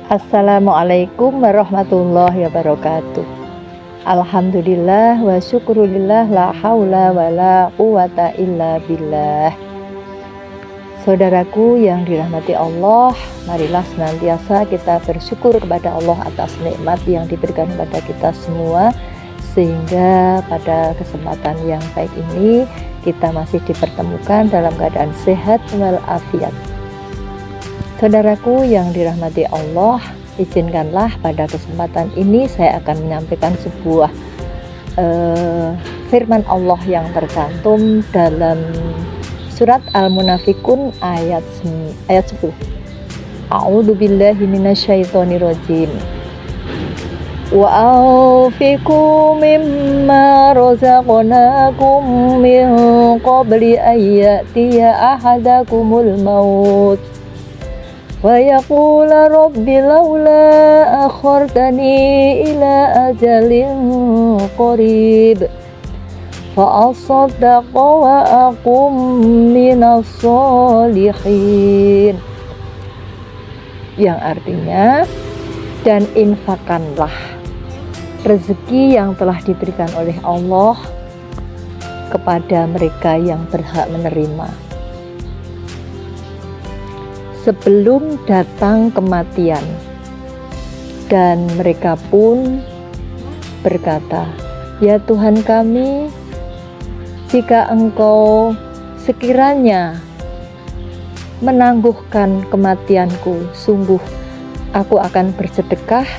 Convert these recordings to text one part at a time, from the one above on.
Assalamualaikum warahmatullahi wabarakatuh. Alhamdulillah wa syukurillah, la haula wa la quwata illa billah. Saudaraku yang dirahmati Allah, marilah senantiasa kita bersyukur kepada Allah atas nikmat yang diberikan kepada kita semua, sehingga pada kesempatan yang baik ini kita masih dipertemukan dalam keadaan sehat walafiat. Saudaraku yang dirahmati Allah, izinkanlah pada kesempatan ini saya akan menyampaikan sebuah firman Allah yang tercantum dalam surat Al-Munafikun ayat 10. A'udzubillahi minasyaitonirrajim. Wa anfiqu mimma razaqnakum min qabli ayyatiya ahadakumul maut وَيَقُولَ رَبِّ لَوْلَا أَخَّرْتَنِي إِلَى أَجَلٍ قَرِيبٍ فَأَصَّدَّقَ وَأَكُن مِّنَ الصَّالِحِينَ, yang artinya, dan infakkanlah rezeki yang telah diberikan oleh Allah kepada mereka yang berhak menerima sebelum datang kematian, dan mereka pun berkata, "Ya Tuhan kami, jika Engkau sekiranya menangguhkan kematianku, sungguh aku akan bersedekah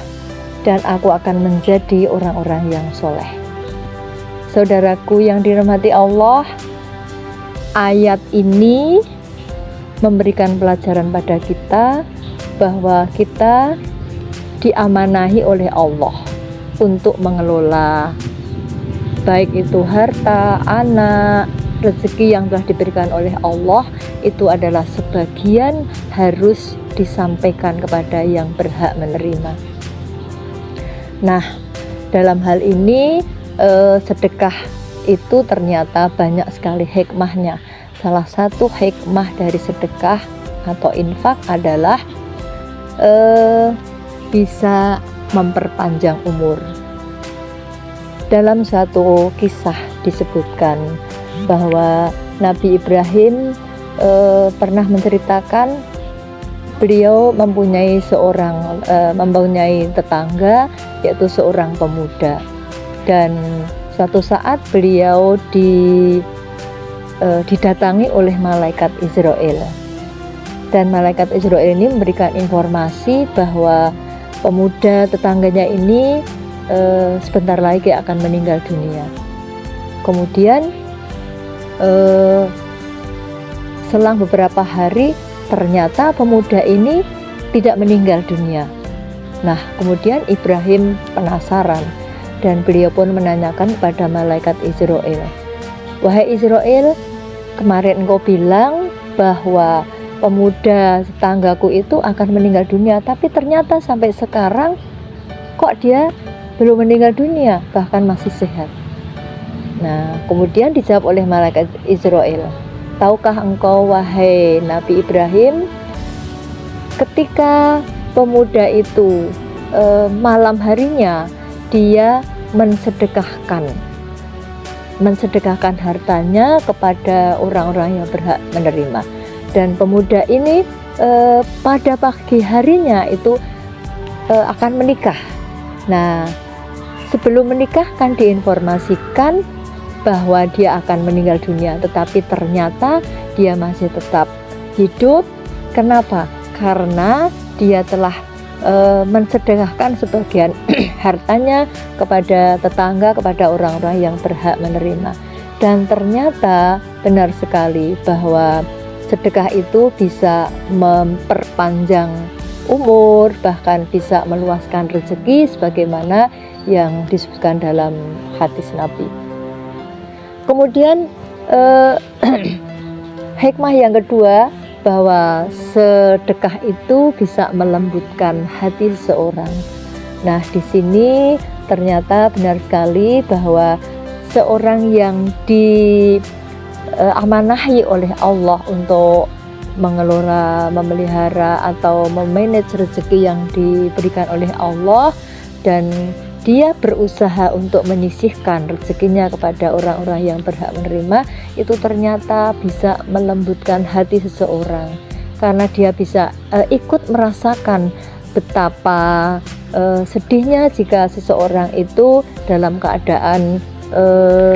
dan aku akan menjadi orang-orang yang soleh." Saudaraku yang dirahmati Allah, ayat ini memberikan pelajaran pada kita bahwa kita diamanahi oleh Allah untuk mengelola baik itu harta, anak, rezeki yang telah diberikan oleh Allah. Itu adalah sebagian harus disampaikan kepada yang berhak menerima. Nah, dalam hal ini sedekah itu ternyata banyak sekali hikmahnya. Salah satu hikmah dari sedekah atau infak adalah bisa memperpanjang umur. Dalam satu kisah disebutkan bahwa Nabi Ibrahim pernah menceritakan beliau mempunyai tetangga, yaitu seorang pemuda, dan suatu saat beliau didatangi oleh malaikat Israel, dan malaikat Israel ini memberikan informasi bahwa pemuda tetangganya ini sebentar lagi akan meninggal dunia. Kemudian selang beberapa hari ternyata pemuda ini tidak meninggal dunia. Nah, kemudian Ibrahim penasaran dan beliau pun menanyakan kepada malaikat Israel, "Wahai Israel, kemarin engkau bilang bahwa pemuda tetanggaku itu akan meninggal dunia, tapi ternyata sampai sekarang kok dia belum meninggal dunia, bahkan masih sehat." Nah, kemudian dijawab oleh malaikat Israel, "Tahukah engkau, wahai Nabi Ibrahim, ketika pemuda itu malam harinya dia mensedekahkan hartanya kepada orang-orang yang berhak menerima, dan pemuda ini pada pagi harinya itu akan menikah. Nah, sebelum menikah kan diinformasikan bahwa dia akan meninggal dunia, tetapi ternyata dia masih tetap hidup. Kenapa? Karena dia telah mensedekahkan sebagian hartanya kepada tetangga, kepada orang-orang yang berhak menerima. Dan ternyata benar sekali bahwa sedekah itu bisa memperpanjang umur, bahkan bisa meluaskan rezeki sebagaimana yang disebutkan dalam hadis Nabi. Kemudian hikmah yang kedua, bahwa sedekah itu bisa melembutkan hati seseorang. Nah, di sini ternyata benar sekali bahwa seorang yang diamanahi oleh Allah untuk mengelola, memelihara atau memanage rezeki yang diberikan oleh Allah, dan dia berusaha untuk menyisihkan rezekinya kepada orang-orang yang berhak menerima, itu ternyata bisa melembutkan hati seseorang, karena dia bisa ikut merasakan betapa sedihnya jika seseorang itu dalam keadaan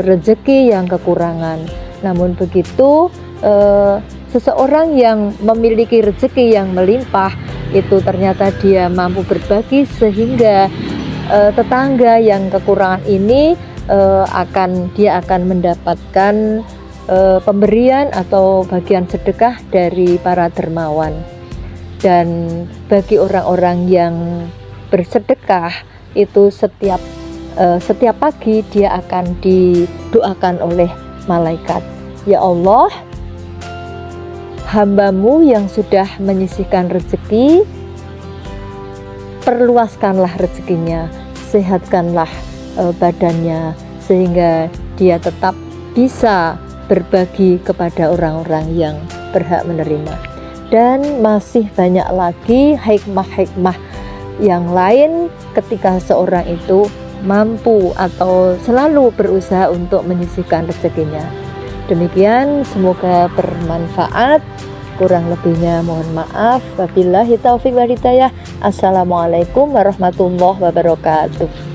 rezeki yang kekurangan. Namun begitu, seseorang yang memiliki rezeki yang melimpah itu ternyata dia mampu berbagi, sehingga tetangga yang kekurangan ini dia akan mendapatkan pemberian atau bagian sedekah dari para dermawan. Dan bagi orang-orang yang bersedekah itu setiap pagi dia akan didoakan oleh malaikat, ya Allah, hamba-Mu yang sudah menyisihkan rezeki, perluaskanlah rezekinya, sehatkanlah badannya, sehingga dia tetap bisa berbagi kepada orang-orang yang berhak menerima. Dan masih banyak lagi hikmah-hikmah yang lain ketika seorang itu mampu atau selalu berusaha untuk menyisihkan rezekinya. Demikian, semoga bermanfaat. Kurang lebihnya mohon maaf. Wabillahi taufiq wal hidayah. Assalamualaikum warahmatullahi wabarakatuh.